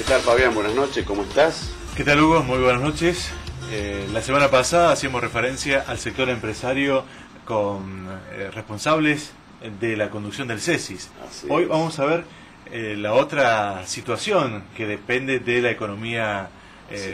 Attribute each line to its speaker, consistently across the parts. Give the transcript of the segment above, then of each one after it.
Speaker 1: tal, Fabián? Buenas noches, ¿cómo estás?
Speaker 2: ¿Qué tal, Hugo? Muy buenas noches. La semana pasada hacíamos referencia al sector empresario con responsables de la conducción del CESIS. Hoy vamos a ver la otra situación que depende de la economía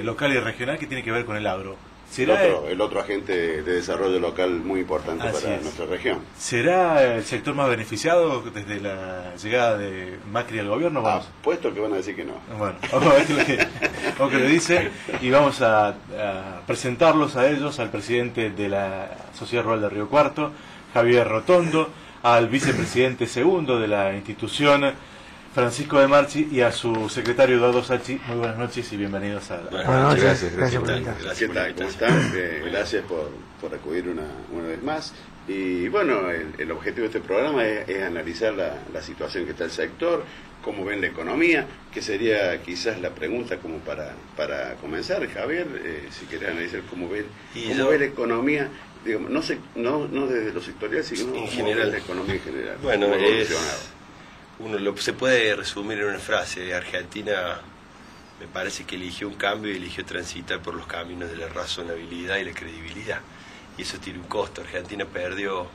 Speaker 2: local y regional, que tiene que ver con el agro.
Speaker 1: ¿Será el otro agente de desarrollo local muy importante para nuestra región?
Speaker 2: ¿Será el sector más beneficiado desde la llegada de Macri al gobierno? Vamos.
Speaker 1: Apuesto que van a decir que no.
Speaker 2: Bueno, vamos a ver lo que le dice, y vamos a presentarlos a ellos, al presidente de la Sociedad Rural de Río Cuarto, Javier Rotondo, al vicepresidente segundo de la institución, Francisco de Marchi, y a su secretario Eduardo Sachi. Muy buenas noches y bienvenidos a la...
Speaker 3: Buenas noches.
Speaker 1: Gracias por invitar. ¿Cómo están? Gracias por acudir una vez más. Y bueno, el objetivo de este programa es analizar la situación que está el sector, cómo ven la economía, que sería quizás la pregunta como para comenzar. Javier, si querés analizar cómo ve la economía, digamos, no desde lo sectorial, sino
Speaker 3: en general,
Speaker 1: la economía en general.
Speaker 3: Bueno, se puede resumir en una frase. Argentina me parece que eligió un cambio y eligió transitar por los caminos de la razonabilidad y la credibilidad, y eso tiene un costo. Argentina perdió,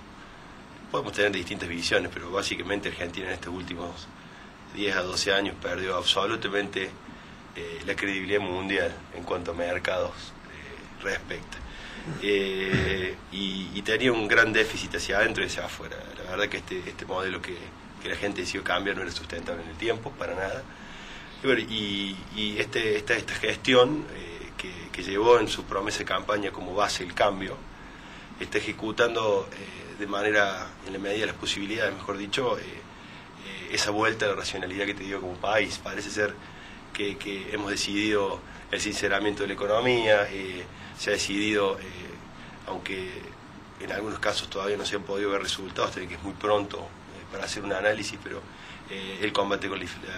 Speaker 3: podemos tener distintas visiones, pero básicamente Argentina en estos últimos 10 a 12 años perdió absolutamente la credibilidad mundial en cuanto a mercados respecta, y tenía un gran déficit hacia adentro y hacia afuera. La verdad que este modelo que la gente decidió cambiar no era sustentable en el tiempo, para nada. Y bueno, esta gestión que llevó en su promesa de campaña como base el cambio, está ejecutando de manera, en la medida de las posibilidades, mejor dicho, esa vuelta a la racionalidad que te dio como país. Parece ser que hemos decidido el sinceramiento de la economía, se ha decidido, aunque en algunos casos todavía no se han podido ver resultados, que es muy pronto para hacer un análisis, pero el combate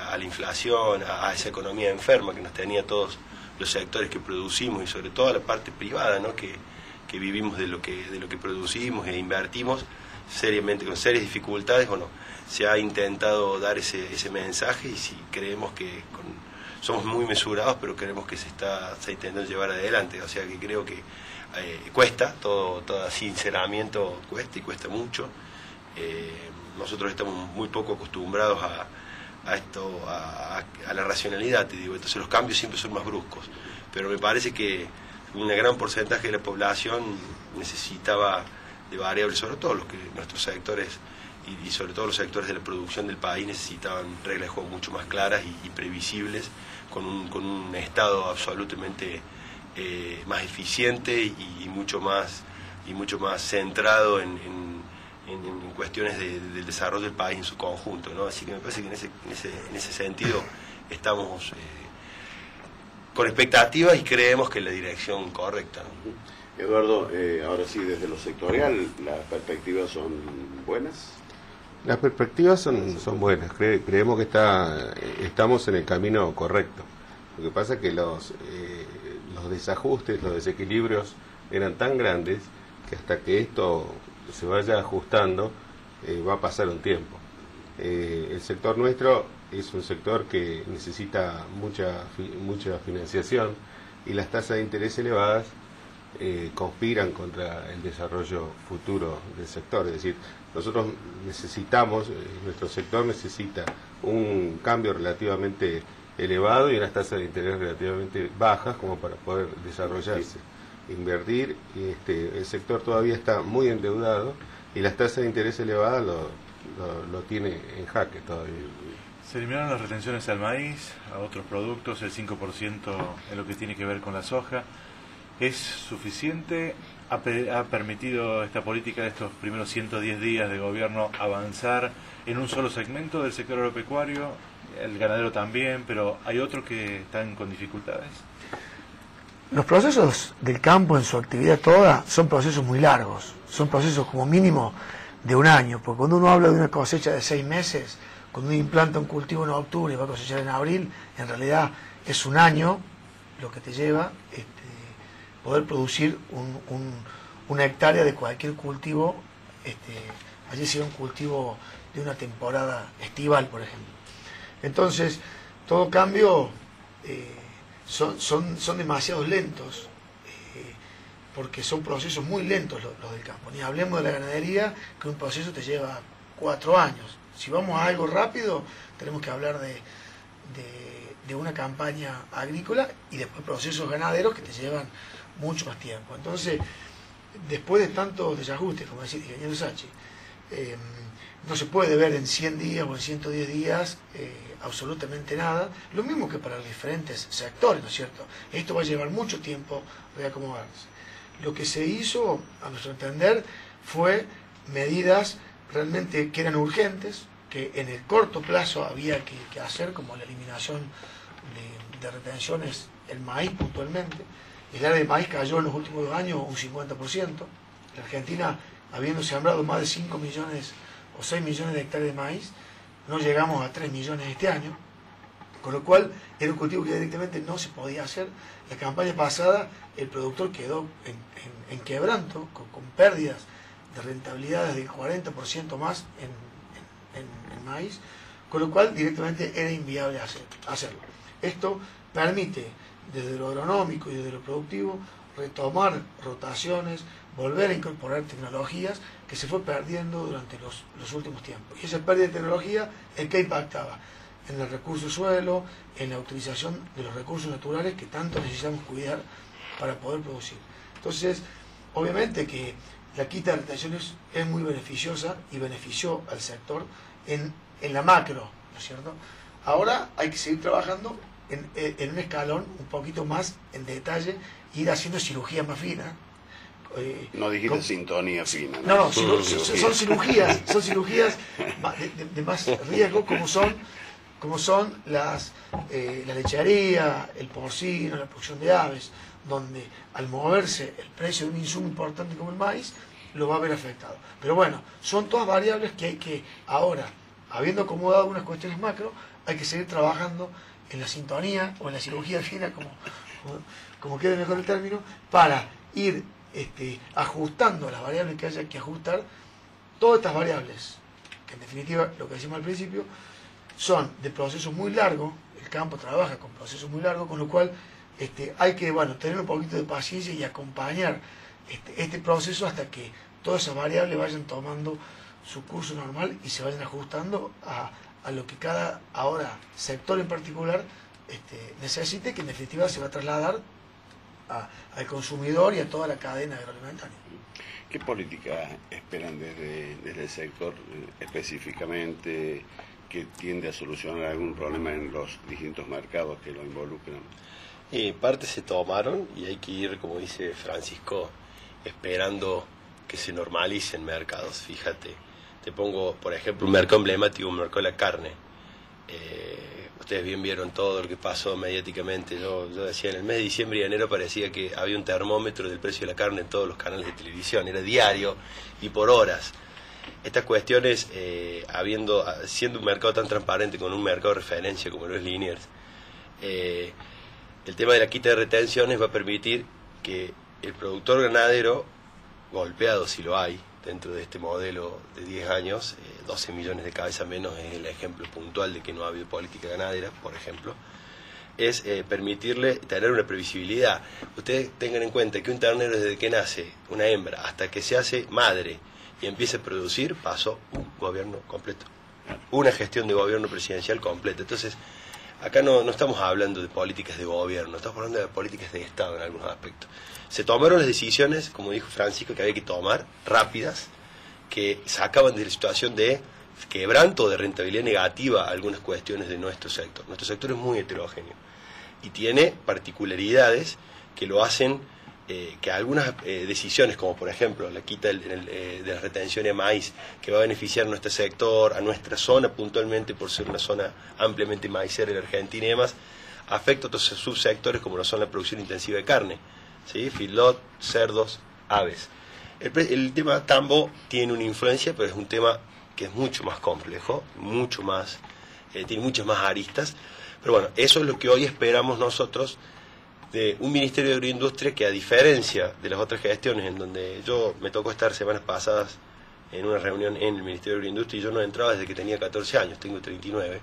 Speaker 3: a la inflación, a esa economía enferma que nos tenía todos los sectores que producimos, y sobre todo a la parte privada, ¿no? que vivimos de lo que producimos e invertimos seriamente, con serias dificultades. Bueno, se ha intentado dar ese mensaje, y si creemos que somos muy mesurados, pero creemos que se está intentando llevar adelante. O sea que creo que cuesta, todo sinceramiento cuesta, y cuesta mucho. Nosotros estamos muy poco acostumbrados a esto, a la racionalidad, te digo. Entonces los cambios siempre son más bruscos, pero me parece que un gran porcentaje de la población necesitaba de variables, sobre todo nuestros sectores, y sobre todo los sectores de la producción del país, necesitaban reglas de juego mucho más claras y previsibles, con un Estado absolutamente más eficiente y mucho más centrado en cuestiones del desarrollo del país en su conjunto, ¿no? Así que me parece que en ese sentido estamos con expectativas y creemos que es la dirección correcta, ¿no?
Speaker 1: Eduardo, ahora sí, desde lo sectorial, ¿las perspectivas son buenas?
Speaker 4: Las perspectivas son buenas. Creemos que estamos en el camino correcto. Lo que pasa es que los desajustes, los desequilibrios eran tan grandes que hasta que esto se vaya ajustando va a pasar un tiempo. El sector nuestro es un sector que necesita mucha financiación, y las tasas de interés elevadas conspiran contra el desarrollo futuro del sector. Es decir, nosotros nuestro sector necesita un cambio relativamente elevado y unas tasas de interés relativamente bajas como para poder desarrollarse, invertir. Y el sector todavía está muy endeudado, y las tasas de interés elevadas lo tiene en jaque todavía.
Speaker 2: Se eliminaron las retenciones al maíz, a otros productos, el 5% en lo que tiene que ver con la soja. ¿Es suficiente? ¿Ha permitido esta política de estos primeros 110 días de gobierno avanzar en un solo segmento del sector agropecuario? El ganadero también, pero hay otros que están con dificultades.
Speaker 5: Los procesos del campo en su actividad toda son procesos muy largos, son procesos como mínimo de un año, porque cuando uno habla de una cosecha de 6 meses, cuando uno implanta un cultivo en octubre y va a cosechar en abril, en realidad es un año lo que te lleva poder producir una hectárea de cualquier cultivo, allí sea un cultivo de una temporada estival, por ejemplo. Entonces, todo cambio son demasiado lentos, porque son procesos muy lentos los del campo. Ni hablemos de la ganadería, que un proceso te lleva 4 años. Si vamos a algo rápido, tenemos que hablar de una campaña agrícola y después procesos ganaderos que te llevan mucho más tiempo. Entonces, después de tantos desajustes, como decía el ingeniero Sachi, no se puede ver en 100 días o en 110 días absolutamente nada, lo mismo que para los diferentes sectores, ¿no es cierto? Esto va a llevar mucho tiempo reacomodarse. Lo que se hizo, a nuestro entender, fue medidas realmente que eran urgentes, que en el corto plazo había que hacer, como la eliminación de retenciones, el maíz puntualmente. El área de maíz cayó en los últimos 2 años un 50%. La Argentina, habiendo sembrado más de 5 millones o 6 millones de hectáreas de maíz, no llegamos a 3 millones este año, con lo cual era un cultivo que directamente no se podía hacer. La campaña pasada el productor quedó en quebranto, con pérdidas de rentabilidades del 40% más en maíz, con lo cual directamente era inviable hacerlo. Esto permite, desde lo agronómico y desde lo productivo, retomar rotaciones, volver a incorporar tecnologías que se fue perdiendo durante los últimos tiempos. Y esa pérdida de tecnología es que impactaba en el recurso suelo, en la utilización de los recursos naturales que tanto necesitamos cuidar para poder producir. Entonces, obviamente que la quita de retenciones es muy beneficiosa y benefició al sector en la macro, ¿no es cierto? Ahora hay que seguir trabajando en un escalón un poquito más en detalle, ir haciendo cirugía más fina.
Speaker 1: No dijiste sintonía fina.
Speaker 5: No, son cirugías de más riesgo, como son la lechería, el porcino, la producción de aves, donde al moverse el precio de un insumo importante como el maíz, lo va a ver afectado. Pero bueno, son todas variables que hay que ahora, habiendo acomodado unas cuestiones macro, hay que seguir trabajando en la sintonía o en la cirugía fina, como quede mejor el término, para ir ajustando las variables que haya que ajustar. Todas estas variables, que en definitiva, lo que decimos al principio, son de procesos muy largos. El campo trabaja con procesos muy largos, con lo cual hay que tener un poquito de paciencia y acompañar este proceso hasta que todas esas variables vayan tomando su curso normal y se vayan ajustando a lo que cada ahora sector en particular necesite, que en definitiva se va a trasladar al consumidor y a toda la cadena agroalimentaria.
Speaker 1: ¿Qué política esperan desde el sector específicamente que tiende a solucionar algún problema en los distintos mercados que lo involucran?
Speaker 3: Partes se tomaron y hay que ir, como dice Francisco, esperando que se normalicen mercados. Fíjate, te pongo, por ejemplo, un mercado emblemático, un mercado de la carne. Ustedes bien vieron todo lo que pasó mediáticamente. Yo decía, en el mes de diciembre y enero parecía que había un termómetro del precio de la carne en todos los canales de televisión. Era diario y por horas. Estas cuestiones, siendo un mercado tan transparente con un mercado de referencia como lo es Liniers, el tema de la quita de retenciones va a permitir que el productor ganadero, golpeado si lo hay, dentro de este modelo de 10 años, 12 millones de cabezas menos es el ejemplo puntual de que no ha habido política ganadera, por ejemplo, es permitirle tener una previsibilidad. Ustedes tengan en cuenta que un ternero desde que nace, una hembra, hasta que se hace madre y empieza a producir, pasó un gobierno completo, una gestión de gobierno presidencial completa. Entonces, acá no estamos hablando de políticas de gobierno, estamos hablando de políticas de Estado en algunos aspectos. Se tomaron las decisiones, como dijo Francisco, que había que tomar, rápidas, que sacaban de la situación de quebranto, de rentabilidad negativa a algunas cuestiones de nuestro sector. Nuestro sector es muy heterogéneo y tiene particularidades que lo hacen que algunas decisiones, como por ejemplo la quita de la retención de maíz, que va a beneficiar a nuestro sector, a nuestra zona puntualmente, por ser una zona ampliamente maicera en Argentina y demás, afecta a otros subsectores como lo son la producción intensiva de carne, ¿sí? Feedlot, cerdos, aves. El tema tambo tiene una influencia, pero es un tema que es mucho más complejo, mucho más, tiene muchas más aristas. Pero bueno, eso es lo que hoy esperamos nosotros de un Ministerio de Agroindustria que, a diferencia de las otras gestiones en donde me tocó estar semanas pasadas en una reunión en el Ministerio de Agroindustria y yo no entraba desde que tenía 14 años, tengo 39,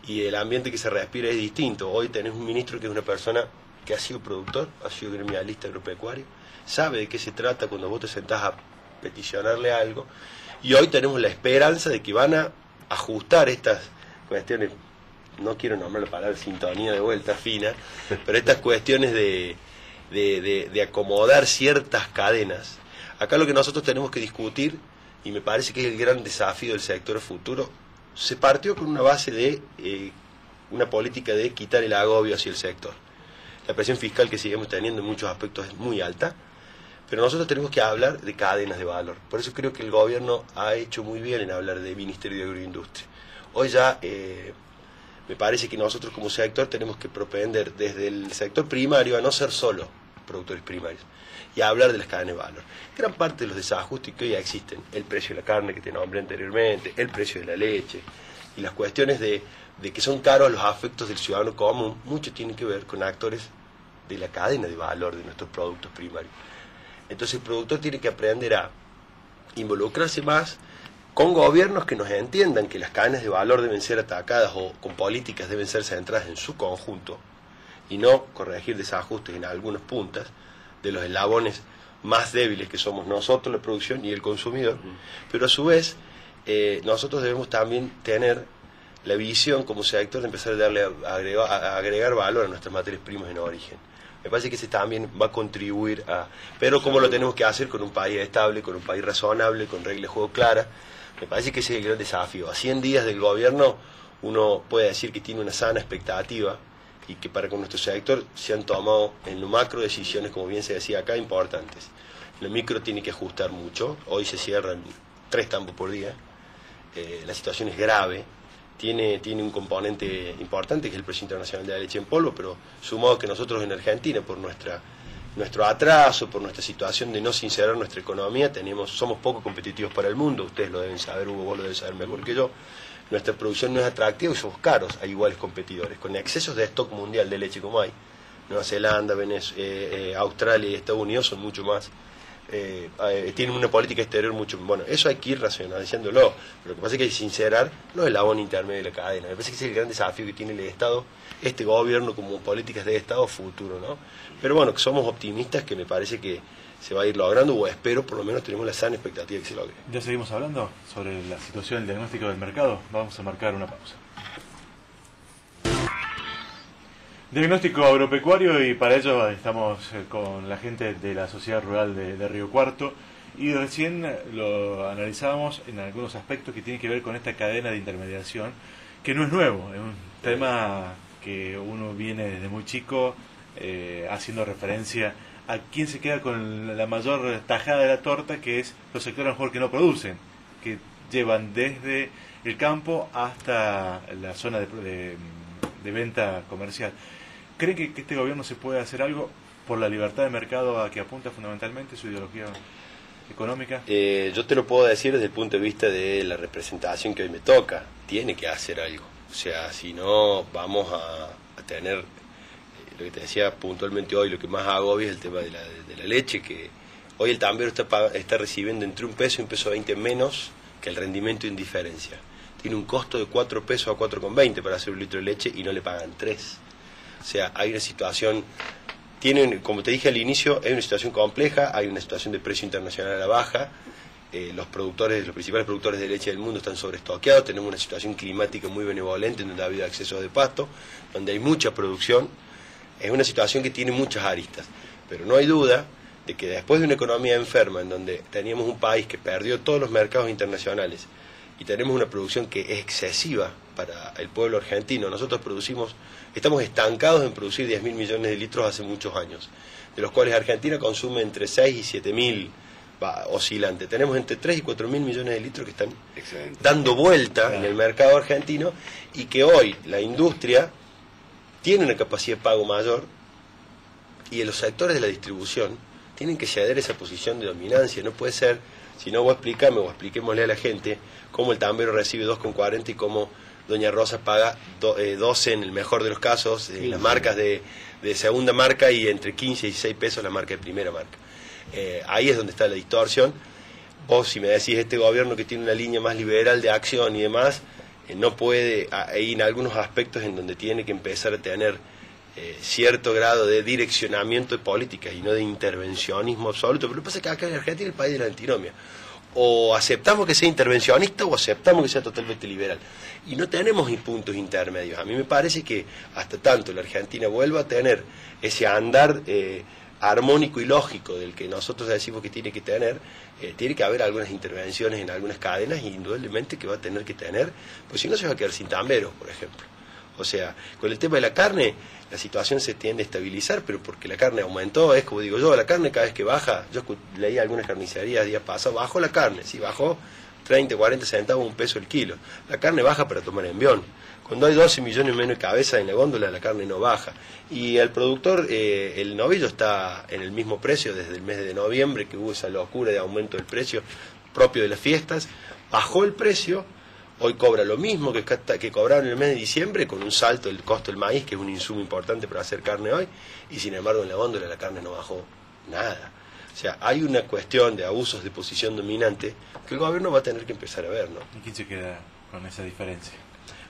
Speaker 3: y el ambiente que se respira es distinto. Hoy tenés un ministro que es una persona que ha sido productor, ha sido gremialista agropecuario, sabe de qué se trata cuando vos te sentás a peticionarle algo, y hoy tenemos la esperanza de que van a ajustar estas cuestiones, no quiero nombrar la palabra sintonía de vuelta fina, pero estas cuestiones de acomodar ciertas cadenas. Acá lo que nosotros tenemos que discutir, y me parece que es el gran desafío del sector futuro, se partió con una base de una política de quitar el agobio hacia el sector. La presión fiscal que seguimos teniendo en muchos aspectos es muy alta, pero nosotros tenemos que hablar de cadenas de valor. Por eso creo que el gobierno ha hecho muy bien en hablar de Ministerio de Agroindustria. Hoy ya me parece que nosotros como sector tenemos que propender desde el sector primario a no ser solo productores primarios y a hablar de las cadenas de valor. Gran parte de los desajustes que hoy existen, el precio de la carne que te nombré anteriormente, el precio de la leche y las cuestiones de que son caros los afectos del ciudadano común, mucho tiene que ver con actores de la cadena de valor de nuestros productos primarios. Entonces el productor tiene que aprender a involucrarse más con gobiernos que nos entiendan que las cadenas de valor deben ser atacadas o con políticas deben ser centradas en su conjunto y no corregir desajustes en algunas puntas de los eslabones más débiles que somos nosotros, la producción y el consumidor. Pero a su vez nosotros debemos también tener la visión como sector de empezar a agregar valor a nuestras materias primas en origen. Me parece que ese también va a contribuir a... Pero cómo lo tenemos que hacer con un país estable, con un país razonable, con reglas de juego claras. Me parece que ese es el gran desafío. A 100 días del gobierno uno puede decir que tiene una sana expectativa y que para con nuestro sector se han tomado en lo macro decisiones, como bien se decía acá, importantes. En lo micro tiene que ajustar mucho. Hoy se cierran 3 tambos por día. La situación es grave. Tiene un componente importante que es el precio internacional de la leche en polvo, pero sumado que nosotros en Argentina, por nuestro atraso, por nuestra situación de no sincerar nuestra economía, somos poco competitivos para el mundo. Ustedes lo deben saber, Hugo, vos lo debes saber mejor que yo. Nuestra producción no es atractiva y somos caros a iguales competidores, con excesos de stock mundial de leche como hay. Nueva Zelanda, Australia y Estados Unidos son mucho más. Tienen una política exterior mucho... Bueno, eso hay que ir racionalizándolo. Pero lo que pasa es que hay que sincerar los eslabones intermedios de la cadena. Me parece que ese es el gran desafío que tiene el Estado, este gobierno como políticas de Estado futuro, ¿no? Pero bueno, que somos optimistas, que me parece que se va a ir logrando, o espero, por lo menos tenemos la sana expectativa que se logre.
Speaker 2: Ya seguimos hablando sobre la situación del diagnóstico del mercado. Vamos a marcar una pausa. Diagnóstico agropecuario, y para ello estamos con la gente de la Sociedad Rural de Río Cuarto, y recién lo analizábamos en algunos aspectos que tienen que ver con esta cadena de intermediación, que no es nuevo, es un tema que uno viene desde muy chico haciendo referencia a quién se queda con la mayor tajada de la torta, que es los sectores a lo mejor que no producen, que llevan desde el campo hasta la zona de venta comercial. ¿Creen que este gobierno se puede hacer algo por la libertad de mercado a que apunta fundamentalmente su ideología económica?
Speaker 3: Yo te lo puedo decir desde el punto de vista de la representación que hoy me toca. Tiene que hacer algo. O sea, si no vamos a tener, lo que te decía puntualmente hoy, lo que más agobia es el tema de la leche, que hoy el tambero está recibiendo entre $1 y $1.20 menos que el rendimiento de indiferencia. Tiene un costo de 4 pesos a 4,20 para hacer un litro de leche y no le pagan 3. O sea, hay una situación, como te dije al inicio, hay una situación compleja, hay una situación de precio internacional a la baja, los principales productores de leche del mundo están sobreestoqueados, tenemos una situación climática muy benevolente, donde ha habido exceso de pasto, donde hay mucha producción, es una situación que tiene muchas aristas, pero no hay duda de que después de una economía enferma, en donde teníamos un país que perdió todos los mercados internacionales, y tenemos una producción que es excesiva para el pueblo argentino. Nosotros estamos estancados en producir 10.000 millones de litros hace muchos años, de los cuales Argentina consume entre 6 y 7.000, oscilante. Tenemos entre 3 y 4.000 millones de litros que están dando vuelta en el mercado argentino, y que hoy la industria tiene una capacidad de pago mayor, y en los sectores de la distribución tienen que ceder esa posición de dominancia. No puede ser, si no vos explícame o expliquémosle a la gente cómo el tambero recibe 2,40 y cómo Doña Rosa paga 12 en el mejor de los casos, en las marcas de segunda marca, y entre 15 y 16 pesos la marca de primera marca. Ahí es donde está la distorsión. Vos, si me decís este gobierno que tiene una línea más liberal de acción y demás, no puede, hay en algunos aspectos en donde tiene que empezar a tener cierto grado de direccionamiento de políticas y no de intervencionismo absoluto. Pero lo que pasa es que acá en Argentina es el país de la antinomia. O aceptamos que sea intervencionista o aceptamos que sea totalmente liberal. Y no tenemos puntos intermedios. A mí me parece que hasta tanto la Argentina vuelva a tener ese andar armónico y lógico del que nosotros decimos que tiene que tener, tiene que haber algunas intervenciones en algunas cadenas, y indudablemente que va a tener que tener, pues si no se va a quedar sin tamberos, por ejemplo. O sea, con el tema de la carne, la situación se tiende a estabilizar, pero porque la carne aumentó, es como digo yo, la carne cada vez que baja, yo leí algunas carnicerías días pasados, bajó la carne, sí, bajó 30, 40 centavos, $1 el kilo. La carne baja para tomar envión. Cuando hay 12 millones menos de cabezas en la góndola, la carne no baja. Y el productor, el novillo está en el mismo precio desde el mes de noviembre, que hubo esa locura de aumento del precio propio de las fiestas, bajó el precio. Hoy cobra lo mismo que cobraba en el mes de diciembre, con un salto del costo del maíz, que es un insumo importante para hacer carne hoy, y sin embargo en la góndola la carne no bajó nada. O sea, hay una cuestión de abusos de posición dominante que el gobierno va a tener que empezar a ver, ¿no?
Speaker 2: ¿Y quién se queda con esa diferencia?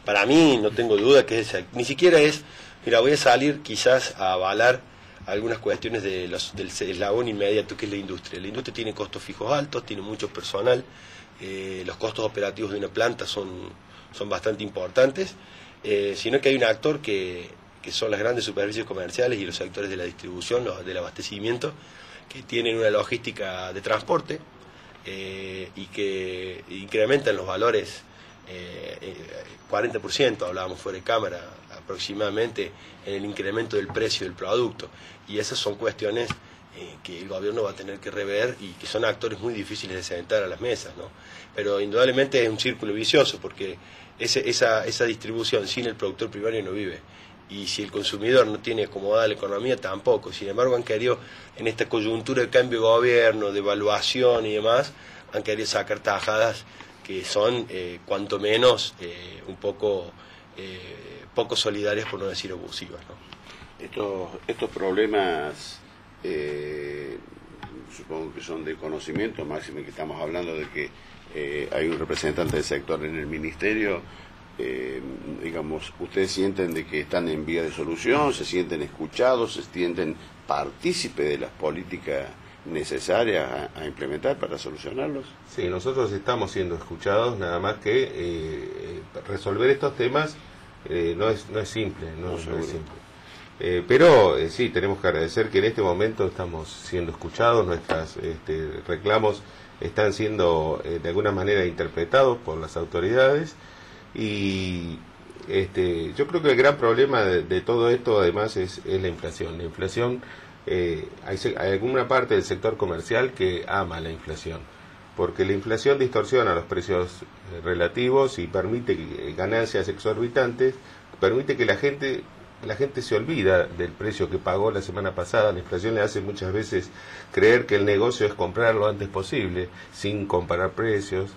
Speaker 3: Para mí, no tengo duda que ni siquiera es, mira, voy a salir quizás a avalar algunas cuestiones del eslabón inmediato que es la industria. La industria tiene costos fijos altos, tiene mucho personal. Los costos operativos de una planta son bastante importantes, sino que hay un actor que son las grandes superficies comerciales y los sectores de la distribución, del abastecimiento, que tienen una logística de transporte y que incrementan los valores 40%, hablábamos fuera de cámara, aproximadamente, en el incremento del precio del producto. Y esas son cuestiones que el gobierno va a tener que rever y que son actores muy difíciles de sentar a las mesas, ¿no? Pero indudablemente es un círculo vicioso, porque esa distribución sin el productor primario no vive, y si el consumidor no tiene acomodada la economía tampoco. Sin embargo, han querido, en esta coyuntura de cambio de gobierno, de evaluación y demás, han querido sacar tajadas que son cuanto menos un poco solidarias, por no decir abusivas, ¿no?
Speaker 1: Estos problemas supongo que son de conocimiento, máximo que estamos hablando de que hay un representante del sector en el ministerio. Digamos, ¿ustedes sienten de que están en vía de solución? ¿Se sienten escuchados? ¿Se sienten partícipes de las políticas necesarias a implementar para solucionarlos?
Speaker 4: Sí, nosotros estamos siendo escuchados, nada más que resolver estos temas no es simple, no es simple. Pero sí, tenemos que agradecer que en este momento estamos siendo escuchados, nuestros reclamos están siendo de alguna manera interpretados por las autoridades, y yo creo que el gran problema de todo esto además es la inflación. La inflación, hay alguna parte del sector comercial que ama la inflación, porque la inflación distorsiona los precios relativos y permite ganancias exorbitantes, permite que la gente se olvida del precio que pagó la semana pasada. La inflación le hace muchas veces creer que el negocio es comprar lo antes posible, sin comparar precios,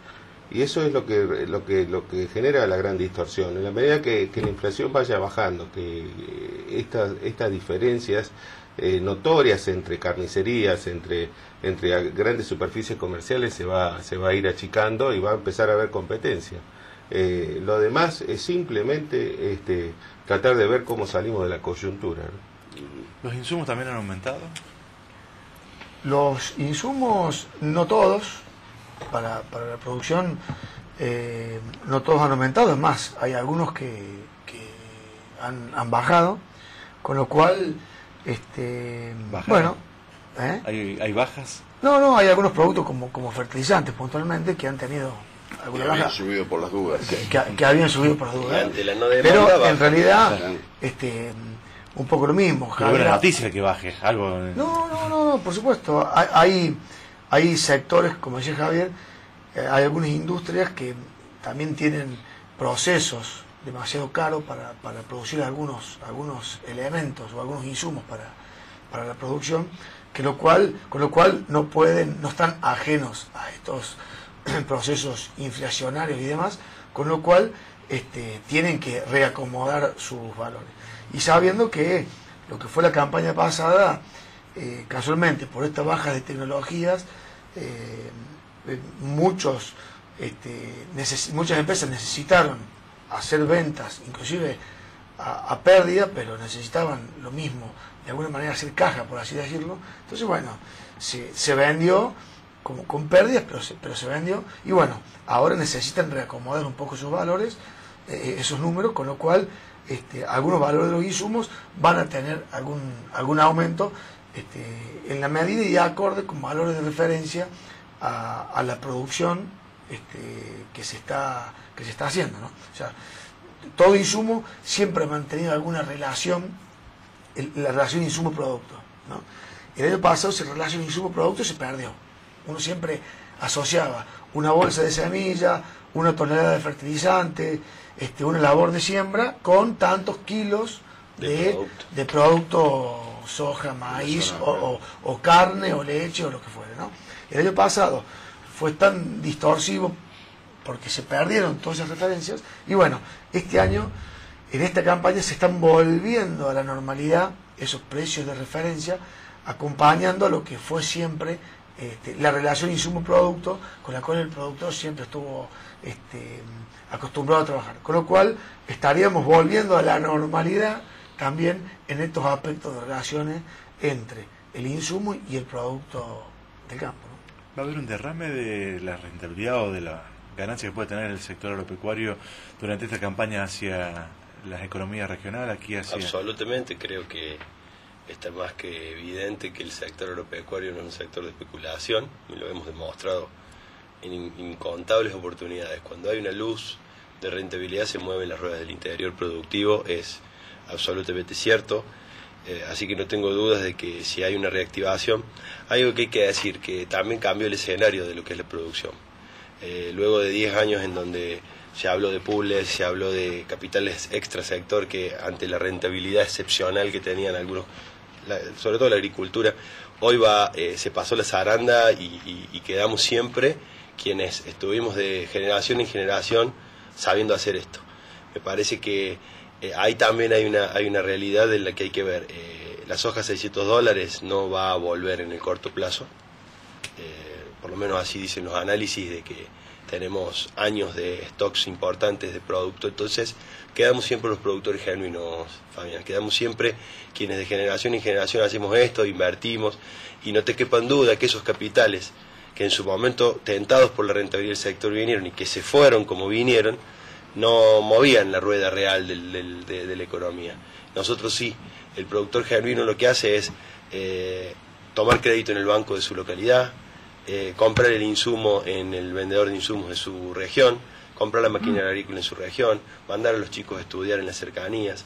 Speaker 4: y eso es lo que genera la gran distorsión. En la medida que la inflación vaya bajando, que estas diferencias notorias entre carnicerías, entre grandes superficies comerciales se va a ir achicando y va a empezar a haber competencia. Lo demás es simplemente tratar de ver cómo salimos de la coyuntura, ¿no?
Speaker 2: ¿Los insumos también han aumentado?
Speaker 5: Los insumos, no todos, para la producción, no todos han aumentado. Es más, hay algunos que han bajado, con lo cual, bueno,
Speaker 2: ¿Hay bajas?
Speaker 5: No, hay algunos productos como fertilizantes puntualmente que han tenido alguna baja.
Speaker 1: Habían subido por las dudas.
Speaker 5: Que habían subido por las dudas.
Speaker 3: Ante la no demanda,
Speaker 5: Pero
Speaker 3: baja.
Speaker 5: en realidad, un poco lo mismo.
Speaker 2: Pero buena noticia que baje, algo.
Speaker 5: No, por supuesto. Hay sectores, como decía Javier, hay algunas industrias que también tienen procesos demasiado caros para producir algunos elementos o algunos insumos para la producción, con lo cual no están ajenos a estos procesos inflacionarios y demás, con lo cual tienen que reacomodar sus valores. Y sabiendo que lo que fue la campaña pasada, casualmente por estas bajas de tecnologías, muchas empresas necesitaron hacer ventas, inclusive a pérdida, pero necesitaban lo mismo, de alguna manera hacer caja, por así decirlo. Entonces, bueno, se vendió como con pérdidas, pero se vendió, y bueno, ahora necesitan reacomodar un poco sus valores, esos números, con lo cual algunos valores de los insumos van a tener algún aumento en la medida y acorde con valores de referencia a la producción que se está haciendo, ¿no? O sea, todo insumo siempre ha mantenido alguna relación, la relación insumo-producto, ¿no? El año pasado esa relación insumo-producto se perdió. Uno siempre asociaba una bolsa de semilla, una tonelada de fertilizante, una labor de siembra con tantos kilos de producto, soja, maíz o carne o leche o lo que fuera, ¿no? El año pasado fue tan distorsivo porque se perdieron todas esas referencias, y bueno, este año en esta campaña se están volviendo a la normalidad esos precios de referencia, acompañando a lo que fue siempre la relación insumo-producto, con la cual el productor siempre estuvo acostumbrado a trabajar. Con lo cual estaríamos volviendo a la normalidad también en estos aspectos de relaciones entre el insumo y el producto del campo, ¿no?
Speaker 2: ¿Va a haber un derrame de la rentabilidad o de la ganancia que puede tener el sector agropecuario durante esta campaña hacia las economías regionales, aquí hacia...?
Speaker 3: Absolutamente, creo que está más que evidente que el sector agropecuario no es un sector de especulación, y lo hemos demostrado en incontables oportunidades. Cuando hay una luz de rentabilidad se mueven las ruedas del interior productivo, es absolutamente cierto. Así que no tengo dudas de que si hay una reactivación, hay algo que hay que decir, que también cambió el escenario de lo que es la producción. Luego de 10 años en donde se habló de pools, se habló de capitales extra sector, que ante la rentabilidad excepcional que tenían algunos, sobre todo la agricultura, hoy se pasó la zaranda y quedamos siempre quienes estuvimos de generación en generación sabiendo hacer esto. Me parece que ahí también hay una realidad en la que hay que ver. La soja $600 no va a volver en el corto plazo, por lo menos así dicen los análisis, de que tenemos años de stocks importantes de producto. Entonces quedamos siempre los productores genuinos, Fabián, quedamos siempre quienes de generación en generación hacemos esto, invertimos, y no te quepa en duda que esos capitales que en su momento, tentados por la rentabilidad del sector, vinieron y que se fueron como vinieron, no movían la rueda real de la economía. Nosotros sí, el productor genuino lo que hace es tomar crédito en el banco de su localidad, comprar el insumo en el vendedor de insumos de su región, comprar la maquinaria agrícola en su región, mandar a los chicos a estudiar en las cercanías,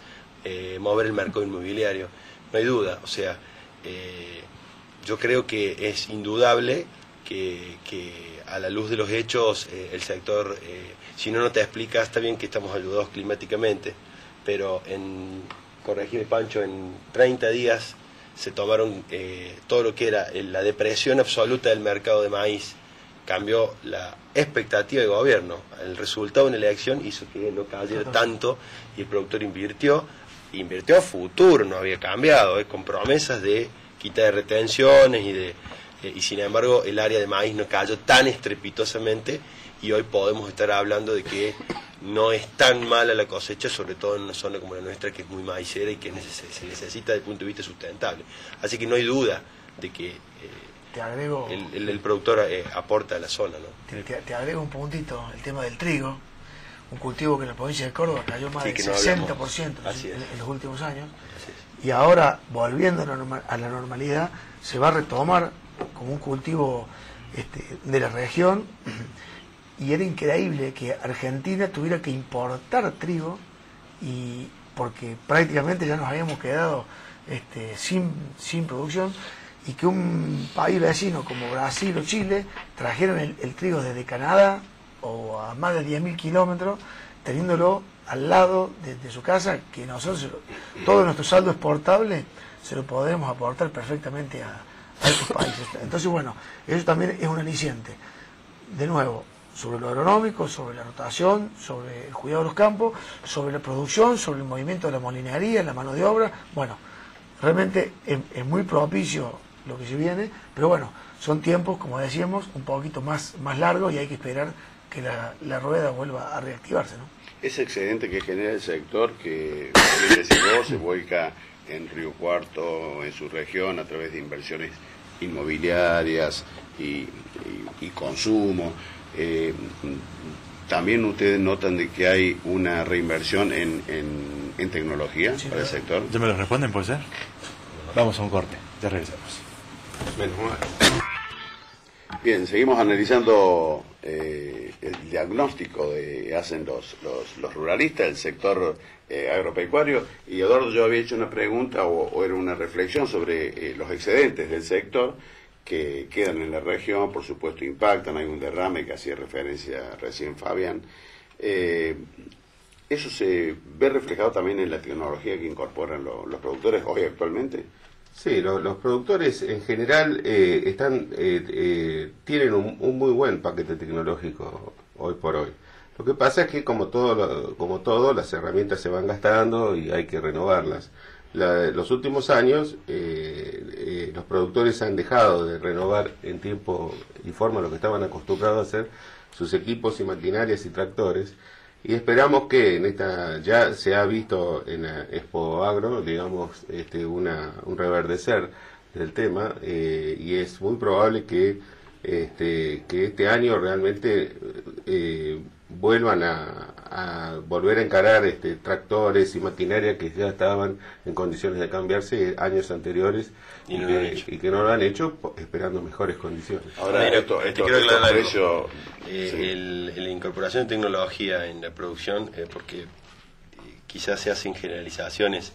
Speaker 3: mover el mercado inmobiliario. No hay duda, o sea, yo creo que es indudable que a la luz de los hechos el sector, si no te explica, está bien que estamos ayudados climáticamente, pero corregime Pancho, en 30 días se tomaron todo lo que era la depresión absoluta del mercado de maíz, cambió la expectativa de gobierno, el resultado en la elección hizo que no cayera tanto y el productor invirtió a futuro, no había cambiado, con promesas de quita de retenciones y sin embargo el área de maíz no cayó tan estrepitosamente, y hoy podemos estar hablando de que no es tan mala la cosecha, sobre todo en una zona como la nuestra, que es muy maicera y que se necesita desde el punto de vista sustentable. Así que no hay duda de que el productor aporta a la zona, ¿no?
Speaker 5: Te agrego un puntito, el tema del trigo, un cultivo que en la provincia de Córdoba cayó más del 60% en los últimos años, y ahora, volviendo a la normalidad, se va a retomar como un cultivo de la región, y era increíble que Argentina tuviera que importar trigo, y porque prácticamente ya nos habíamos quedado sin producción, y que un país vecino como Brasil o Chile trajeron el trigo desde Canadá o a más de 10.000 kilómetros, teniéndolo al lado de su casa, que nosotros todo nuestro saldo exportable se lo podemos aportar perfectamente a esos países. Entonces, bueno, eso también es un aliciente. De nuevo, sobre lo agronómico, sobre la rotación, sobre el cuidado de los campos, sobre la producción, sobre el movimiento de la molinería, la mano de obra. Bueno, realmente es muy propicio lo que se viene, pero bueno, son tiempos, como decíamos, un poquito más largos, y hay que esperar que la rueda vuelva a reactivarse, ¿no?
Speaker 1: Ese excedente que genera el sector, que bien decís vos, se vuelca en Río Cuarto, en su región, a través de inversiones inmobiliarias y consumo. También ustedes notan de que hay una reinversión en tecnología para el sector.
Speaker 2: ¿Ya me lo responden, puede ser? Vamos a un corte, ya regresamos.
Speaker 4: Menos mal.
Speaker 1: Bien, seguimos analizando el diagnóstico que hacen los ruralistas del sector agropecuario. Y Eduardo, yo había hecho una pregunta o era una reflexión sobre los excedentes del sector que quedan en la región, por supuesto impactan, hay un derrame que hacía referencia recién Fabián. ¿Eso se ve reflejado también en la tecnología que incorporan los productores hoy actualmente?
Speaker 4: Sí, los productores en general tienen un muy buen paquete tecnológico hoy por hoy. Lo que pasa es que como todo las herramientas se van gastando y hay que renovarlas. Los últimos años los productores han dejado de renovar en tiempo y forma lo que estaban acostumbrados a hacer sus equipos y maquinarias y tractores, y esperamos que ya se ha visto en la Expo Agro, digamos, un reverdecer del tema, y es muy probable que este año realmente vuelvan a volver a encarar tractores y maquinaria que ya estaban en condiciones de cambiarse años anteriores y que no lo han hecho esperando mejores condiciones.
Speaker 1: Ahora,
Speaker 3: la incorporación de tecnología en la producción, porque quizás se hacen generalizaciones,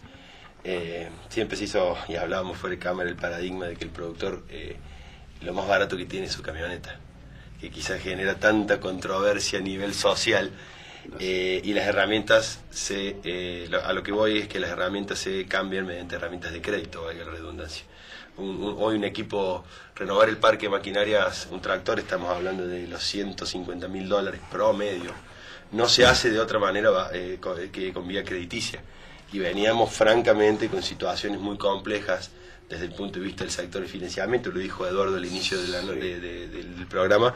Speaker 3: siempre se hizo, y hablábamos fuera de cámara, el paradigma de que el productor lo más barato que tiene es su camioneta, que quizás genera tanta controversia a nivel social, y las herramientas a lo que voy es que las herramientas se cambian mediante herramientas de crédito, valga la redundancia. Hoy un equipo, renovar el parque de maquinarias, un tractor, estamos hablando de los $150.000 promedio, no se hace de otra manera que con vía crediticia, y veníamos francamente con situaciones muy complejas desde el punto de vista del sector de financiamiento. Lo dijo Eduardo al inicio del programa,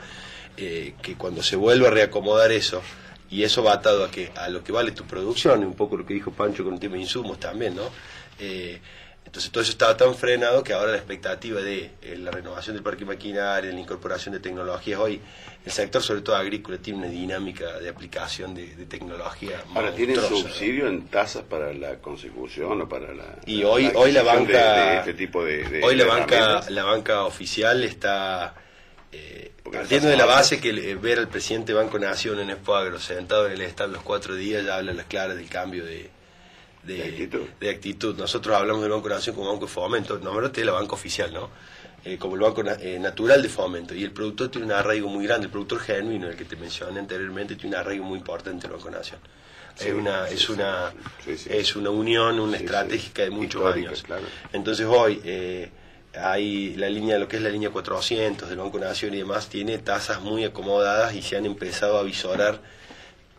Speaker 3: que cuando se vuelva a reacomodar eso, y eso va atado a lo que vale tu producción, un poco lo que dijo Pancho con el tema de insumos también, ¿no? Entonces todo eso estaba tan frenado que ahora la expectativa de la renovación del parque maquinario, la incorporación de tecnologías, hoy el sector, sobre todo agrícola, tiene una dinámica de aplicación de tecnología.
Speaker 1: Ahora, ¿tienen subsidio en tasas para la consecución o para la...
Speaker 3: Y hoy la banca...
Speaker 1: de este tipo de
Speaker 3: hoy la banca oficial está... partiendo de la base que ver al presidente Banco Nación en Expo Agro sentado en el stand los 4 días ya habla a las claras del cambio de actitud. Nosotros hablamos del Banco Nación como banco de fomento, nombrate la banca oficial, ¿no? Como el banco natural de fomento, y el productor tiene un arraigo muy grande, el productor genuino, el que te mencioné anteriormente, tiene un arraigo muy importante en el Banco Nación. Es una unión, estratégica de muchos años. Claro. Entonces hoy hay lo que es la línea 400 del Banco Nación y demás, tiene tasas muy acomodadas y se han empezado a visorar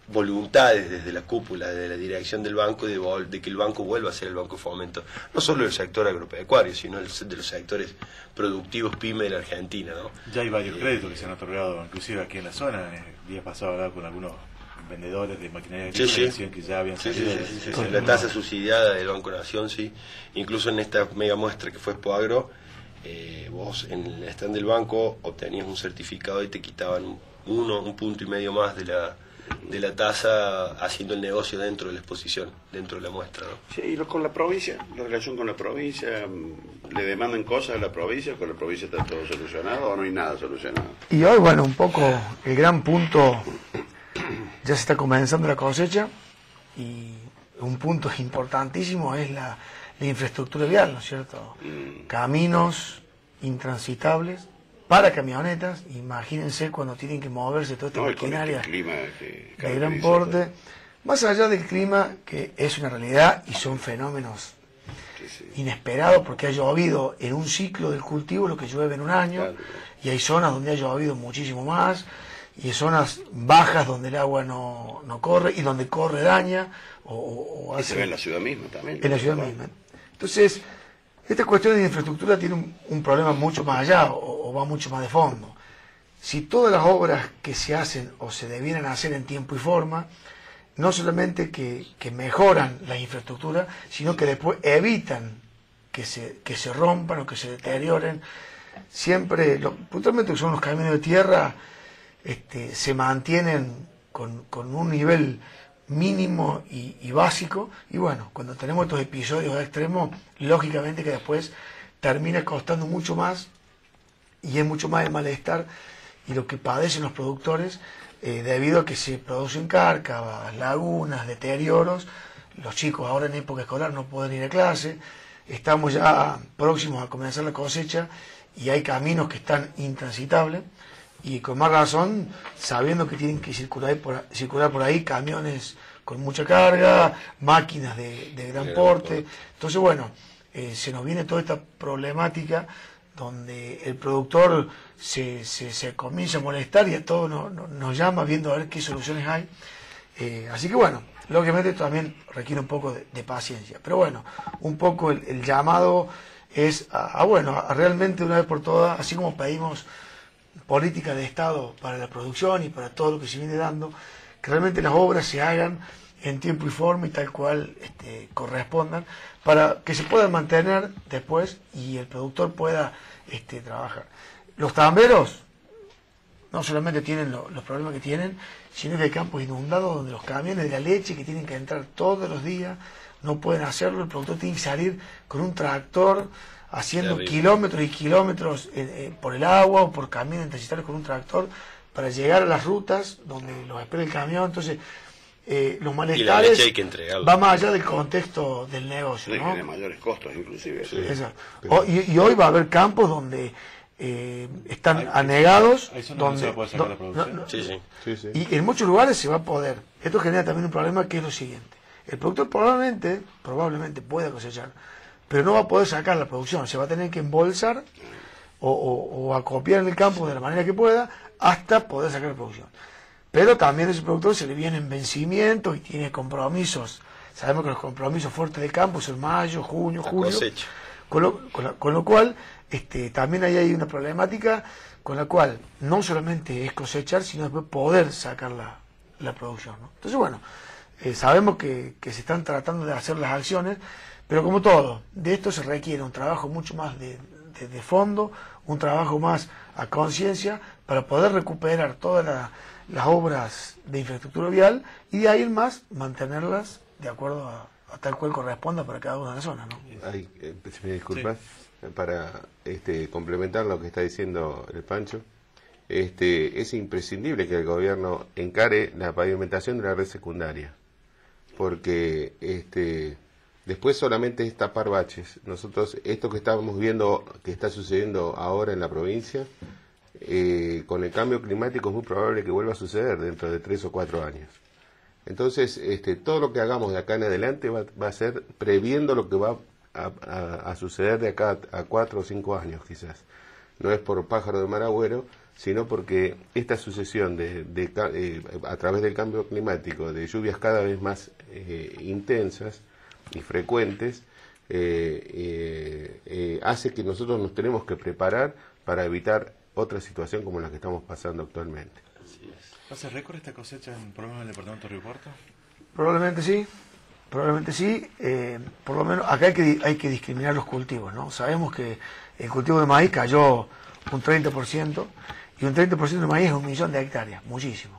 Speaker 3: voluntades desde la cúpula, desde la dirección del banco, de que el banco vuelva a ser el banco de fomento, no solo del sector agropecuario, sino de los sectores productivos pyme de la Argentina, ¿no?
Speaker 2: Ya hay varios créditos que se han otorgado, inclusive aquí en la zona. El día pasado hablaba con algunos vendedores de maquinaria que decían que ya habían salido.
Speaker 3: La tasa subsidiada del Banco Nación, sí. Incluso en esta mega muestra que fue Expo Agro, vos en el stand del banco obtenías un certificado y te quitaban un punto y medio más de la tasa, haciendo el negocio dentro de la exposición, dentro de la muestra, ¿no?
Speaker 1: Sí, y con la provincia, la relación con la provincia, ¿le demandan cosas a la provincia? ¿Con la provincia está todo solucionado o no hay nada solucionado?
Speaker 5: Y hoy, bueno, un poco el gran punto, ya se está comenzando la cosecha, y un punto importantísimo es la infraestructura vial, ¿no es cierto? Caminos intransitables para camionetas. Imagínense cuando tienen que moverse toda esta maquinaria de gran porte, más allá del clima, que es una realidad y son fenómenos inesperados, porque ha llovido en un ciclo del cultivo lo que llueve en un año, y hay zonas donde ha llovido muchísimo más, y hay zonas bajas donde el agua no corre, y donde corre daña
Speaker 1: y se ve en la ciudad misma también.
Speaker 5: En la ciudad misma. Entonces, esta cuestión de infraestructura tiene un problema mucho más allá, o va mucho más de fondo. si todas las obras que se hacen o se debieran hacer en tiempo y forma, no solamente que mejoran la infraestructura, sino que después evitan que se rompan o que se deterioren. Siempre, puntualmente son los caminos de tierra, se mantienen con un nivel mínimo y básico, y bueno, cuando tenemos estos episodios extremos, lógicamente que después termina costando mucho más, y es mucho más el malestar y lo que padecen los productores, debido a que se producen cárcavas, lagunas, deterioros. Los chicos ahora en época escolar no pueden ir a clase, estamos ya próximos a comenzar la cosecha y hay caminos que están intransitables, y con más razón sabiendo que tienen que circular por ahí camiones con mucha carga, máquinas de gran porte. Entonces bueno, se nos viene toda esta problemática donde el productor se comienza a molestar y a todos nos llama viendo a ver qué soluciones hay. Así que bueno, lógicamente esto también requiere un poco de paciencia, pero bueno, un poco el llamado es a realmente una vez por todas, así como pedimos política de Estado para la producción y para todo lo que se viene dando, que realmente las obras se hagan en tiempo y forma y tal cual correspondan, para que se puedan mantener después y el productor pueda trabajar. Los tamberos no solamente tienen los problemas que tienen, sino que hay campos inundados donde los camiones de la leche que tienen que entrar todos los días no pueden hacerlo, el productor tiene que salir con un tractor haciendo kilómetros y kilómetros por el agua o por caminos intersticiales con un tractor para llegar a las rutas donde los espera el camión. Entonces los malestares
Speaker 3: hay que entregarlo.
Speaker 5: Va más allá del contexto del negocio, ¿no?
Speaker 1: Tiene mayores costos inclusive.
Speaker 5: Sí. Y hoy va a haber campos donde están anegados,
Speaker 2: donde no se puede sacar la producción.
Speaker 3: Sí.
Speaker 5: Y en muchos lugares se va a poder. Esto genera también un problema, que es lo siguiente: el productor probablemente pueda cosechar, pero no va a poder sacar la producción, se va a tener que embolsar o acopiar en el campo de la manera que pueda hasta poder sacar la producción. Pero también a ese productor se le vienen vencimientos y tiene compromisos. Sabemos que los compromisos fuertes del campo son mayo, junio, julio. Con lo cual, también ahí hay una problemática con la cual no solamente es cosechar, sino después poder sacar la producción, ¿no? Entonces, bueno, sabemos que se están tratando de hacer las acciones, pero como todo, de esto se requiere un trabajo mucho más de fondo, un trabajo más a conciencia, para poder recuperar todas las obras de infraestructura vial y de ahí en más mantenerlas de acuerdo a tal cual corresponda para cada una de las zonas, ¿no?
Speaker 4: Si me disculpas, para complementar lo que está diciendo el Pancho, es imprescindible que el gobierno encare la pavimentación de la red secundaria, porque después solamente es tapar baches. Nosotros, esto que estábamos viendo, que está sucediendo ahora en la provincia, con el cambio climático es muy probable que vuelva a suceder dentro de 3 o 4 años. Entonces, todo lo que hagamos de acá en adelante va a ser previendo lo que va a suceder de acá a 4 o 5 años quizás. No es por pájaro de mal agüero, sino porque esta sucesión a través del cambio climático, de lluvias cada vez más intensas y frecuentes, hace que nosotros nos tenemos que preparar para evitar otra situación como la que estamos pasando actualmente.
Speaker 2: ¿Va a ser récord esta cosecha por lo menos en el departamento de Río Cuarto?
Speaker 5: Probablemente sí. Por lo menos acá hay que discriminar los cultivos, ¿no? Sabemos que el cultivo de maíz cayó un 30%, y un 30% de maíz es 1 millón de hectáreas, muchísimo.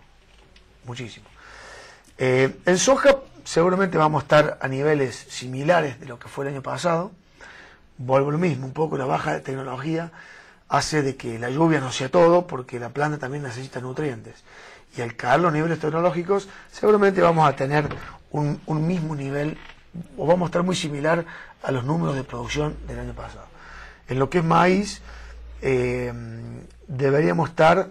Speaker 5: En soja seguramente vamos a estar a niveles similares de lo que fue el año pasado. Vuelvo a lo mismo, un poco la baja de tecnología hace de que la lluvia no sea todo, porque la planta también necesita nutrientes. Y al caer los niveles tecnológicos, seguramente vamos a tener un mismo nivel, o vamos a estar muy similar a los números de producción del año pasado. En lo que es maíz, deberíamos estar,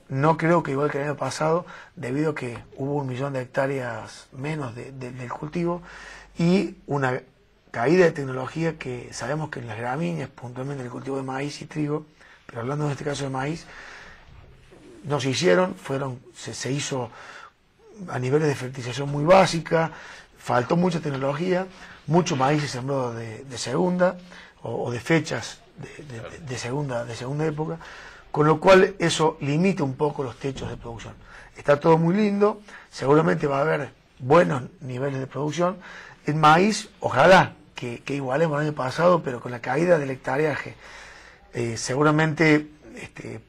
Speaker 5: no creo que igual que el año pasado, debido a que hubo 1 millón de hectáreas menos del cultivo, y una caída de tecnología que sabemos que en las gramíneas, puntualmente en el cultivo de maíz y trigo, pero hablando en este caso de maíz, no se hicieron, se hizo a niveles de fertilización muy básica, faltó mucha tecnología, mucho maíz se sembró de segunda o de fechas de segunda época, con lo cual eso limita un poco los techos de producción. Está todo muy lindo, seguramente va a haber buenos niveles de producción. El maíz, ojalá que igualemos el año pasado, pero con la caída del hectareaje, seguramente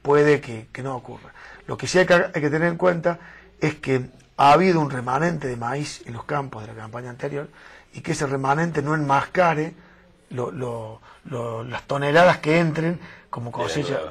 Speaker 5: puede que no ocurra. Lo que sí hay que tener en cuenta es que ha habido un remanente de maíz en los campos de la campaña anterior y que ese remanente no enmascare las toneladas que entren como cosecha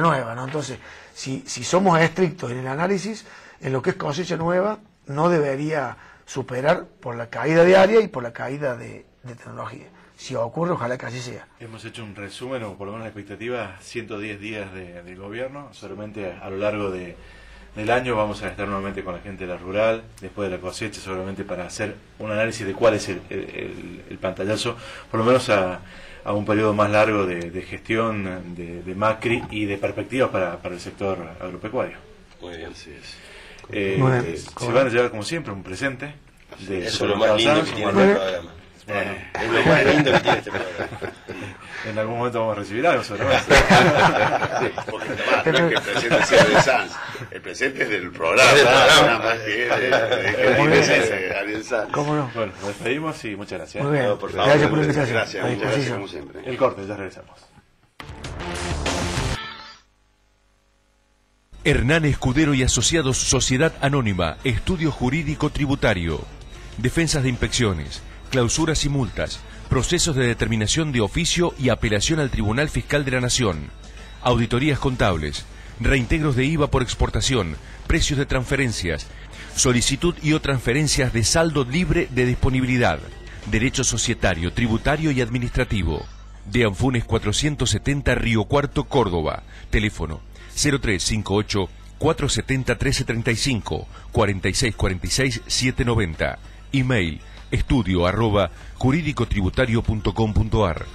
Speaker 5: nueva, ¿no? Entonces, si somos estrictos en el análisis, en lo que es cosecha nueva, no debería superar por la caída de área y por la caída de tecnología. Si ocurre, ojalá que así sea.
Speaker 2: Hemos hecho un resumen, o por lo menos la expectativa, 110 días de gobierno. Seguramente a lo largo del año vamos a estar nuevamente con la gente de la rural, después de la cosecha, seguramente para hacer un análisis de cuál es el pantallazo, por lo menos a un periodo más largo de gestión de Macri y de perspectivas para el sector agropecuario.
Speaker 3: Muy bien,
Speaker 1: Así es.
Speaker 2: Se van a llevar, como siempre, un presente.
Speaker 3: Eso es lo más lindo que tiene este programa. Es lo más lindo que tiene este programa.
Speaker 2: En algún momento vamos a recibir algo, seguramente.
Speaker 1: Porque además, no es que el presente sea de Sanz, el presente es del programa, nada más que de Ariel Sanz.
Speaker 5: ¿Cómo no?
Speaker 2: Bueno, nos despedimos y muchas gracias.
Speaker 5: Muy bien.
Speaker 3: No, por favor.
Speaker 5: Gracias por la invitación.
Speaker 1: Gracias,
Speaker 5: A
Speaker 1: muchas gracias
Speaker 5: disposición.
Speaker 1: como siempre.
Speaker 2: El corte, ya regresamos.
Speaker 6: Hernán Escudero y Asociados, Sociedad Anónima, Estudio Jurídico Tributario, defensas de inspecciones, clausuras y multas, procesos de determinación de oficio y apelación al Tribunal Fiscal de la Nación, auditorías contables, reintegros de IVA por exportación, precios de transferencias, solicitud y o transferencias de saldo libre de disponibilidad, derecho societario, tributario y administrativo. De Anfunes 470, Río Cuarto, Córdoba. Teléfono 0358 470 1335 4646 790. Email estudio@juridicotributario.com.ar.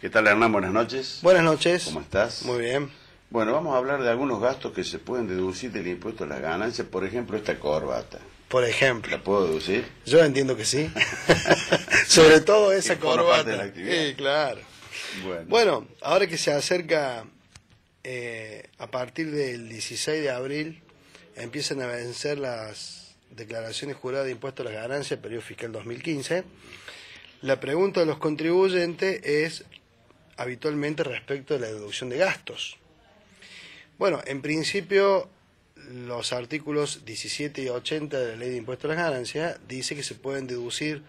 Speaker 1: ¿Qué tal, Hernán? Buenas noches.
Speaker 7: Buenas noches.
Speaker 1: ¿Cómo estás?
Speaker 7: Muy bien.
Speaker 1: Bueno, vamos a hablar de algunos gastos que se pueden deducir del impuesto a las ganancias. Por ejemplo, esta corbata.
Speaker 7: Por ejemplo.
Speaker 1: ¿La puedo deducir?
Speaker 7: Yo entiendo que sí. Sobre todo esa
Speaker 1: Y forma parte de la
Speaker 7: corbata.
Speaker 1: actividad.
Speaker 7: Sí, claro. Bueno, ahora que se acerca, a partir del 16 de abril, empiezan a vencer las declaraciones juradas de impuesto a las ganancias, periodo fiscal 2015. La pregunta de los contribuyentes es habitualmente respecto de la deducción de gastos. Bueno, en principio, los artículos 17 y 80 de la Ley de Impuesto a las Ganancias dice que se pueden deducir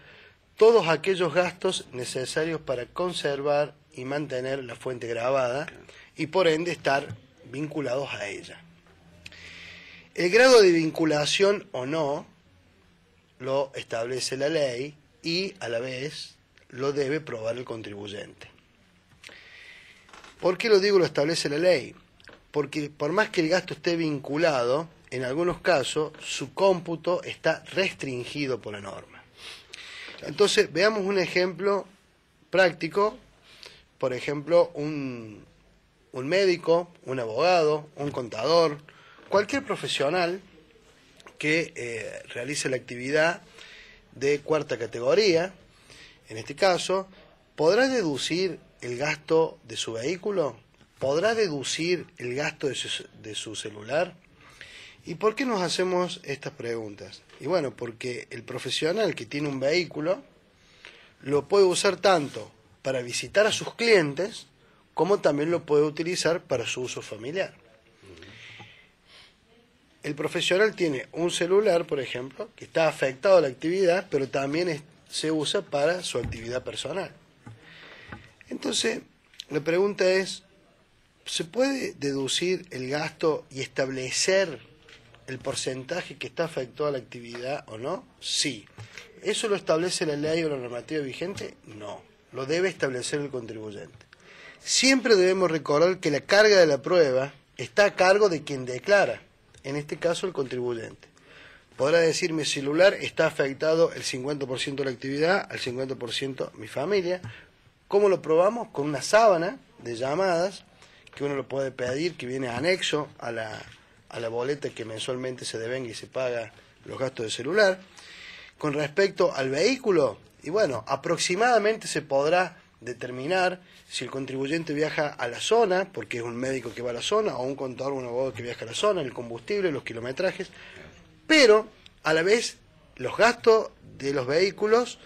Speaker 7: todos aquellos gastos necesarios para conservar y mantener la fuente grabada y por ende estar vinculados a ella. El grado de vinculación o no lo establece la ley y a la vez lo debe probar el contribuyente. ¿Por qué lo digo lo establece la ley? Porque por más que el gasto esté vinculado, en algunos casos su cómputo está restringido por la norma. Entonces, veamos un ejemplo práctico. Por ejemplo, un médico, un abogado, un contador, cualquier profesional que realice la actividad de cuarta categoría, en este caso, ¿podrá deducir el gasto de su vehículo? ¿Podrá deducir el gasto de su celular? ¿Y por qué nos hacemos estas preguntas? Y bueno, porque el profesional que tiene un vehículo lo puede usar tanto para visitar a sus clientes como también lo puede utilizar para su uso familiar. El profesional tiene un celular, por ejemplo, que está afectado a la actividad, pero también se usa para su actividad personal. Entonces, la pregunta es, ¿se puede deducir el gasto y establecer el porcentaje que está afectado a la actividad o no? Sí. ¿Eso lo establece la ley o la normativa vigente? No. Lo debe establecer el contribuyente. Siempre debemos recordar que la carga de la prueba está a cargo de quien declara, en este caso el contribuyente. Podrá decir, mi celular está afectado el 50% de la actividad, al 50% mi familia. ¿Cómo lo probamos? Con una sábana de llamadas que uno lo puede pedir, que viene anexo a la boleta que mensualmente se devenga y se paga los gastos de celular. Con respecto al vehículo, y bueno, aproximadamente se podrá determinar si el contribuyente viaja a la zona, porque es un médico que va a la zona, o un contador o un abogado que viaja a la zona, el combustible, los kilometrajes, pero a la vez los gastos de los vehículos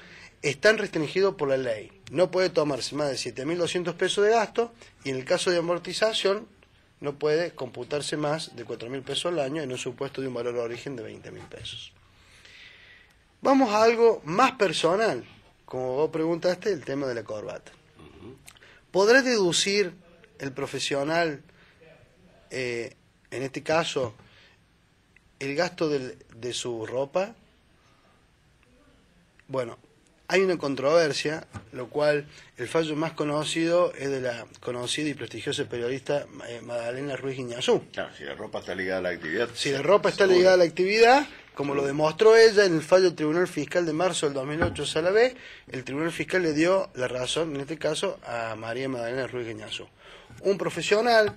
Speaker 7: están restringidos por la ley. No puede tomarse más de 7.200 pesos de gasto, y en el caso de amortización no puede computarse más de 4.000 pesos al año en un supuesto de un valor de origen de 20.000 pesos. Vamos a algo más personal, como vos preguntaste, el tema de la corbata. ¿Podrá deducir el profesional, en este caso, el gasto de su ropa? Bueno, hay una controversia, lo cual el fallo más conocido es de la conocida y prestigiosa periodista Magdalena Ruiz Guiñazú.
Speaker 1: Claro, si la ropa está ligada a la actividad.
Speaker 7: Si la ropa está ligada a la actividad, como lo demostró ella en el fallo del Tribunal Fiscal de marzo del 2008 Sala B, el Tribunal Fiscal le dio la razón, en este caso, a María Magdalena Ruiz Guiñazú. Un profesional,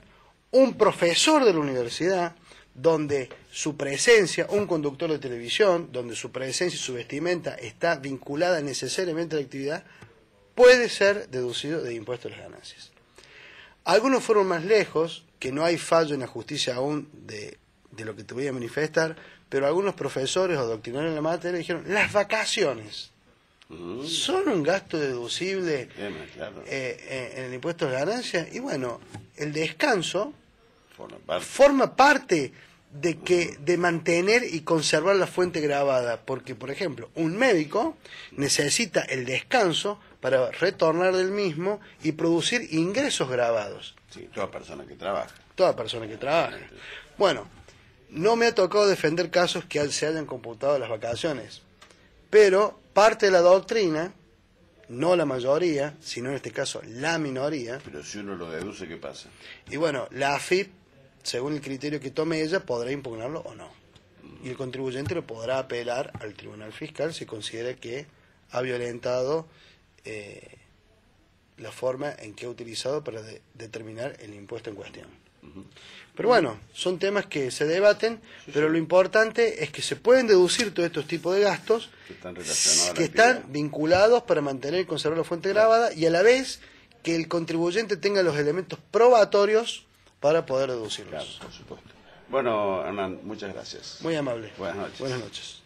Speaker 7: un profesor de la universidad, donde su presencia, un conductor de televisión, donde su presencia y su vestimenta está vinculada necesariamente a la actividad, puede ser deducido de impuestos a las ganancias. Algunos fueron más lejos, que no hay fallo en la justicia aún de lo que te voy a manifestar, pero algunos profesores o doctrinarios en la materia dijeron, las vacaciones son un gasto deducible en el impuesto a las ganancias, y bueno, el descanso forma parte de mantener y conservar la fuente grabada, porque por ejemplo un médico necesita el descanso para retornar del mismo y producir ingresos grabados.
Speaker 1: Sí, toda persona que trabaja.
Speaker 7: Toda persona que trabaja. Bueno, no me ha tocado defender casos que se hayan computado las vacaciones, pero parte de la doctrina, no la mayoría, sino en este caso la minoría.
Speaker 1: Pero si uno lo deduce, ¿qué pasa?
Speaker 7: Y bueno, la AFIP, según el criterio que tome ella, podrá impugnarlo o no. Y el contribuyente lo podrá apelar al Tribunal Fiscal si considera que ha violentado la forma en que ha utilizado para determinar el impuesto en cuestión. Pero bueno, son temas que se debaten, pero lo importante es que se pueden deducir todos estos tipos de gastos que están vinculados para mantener y conservar la fuente grabada, y a la vez que el contribuyente tenga los elementos probatorios para poder deducirlos.
Speaker 1: Claro, por supuesto. Bueno, Hernán, muchas gracias.
Speaker 7: Muy amable.
Speaker 1: Buenas noches.
Speaker 7: Buenas noches.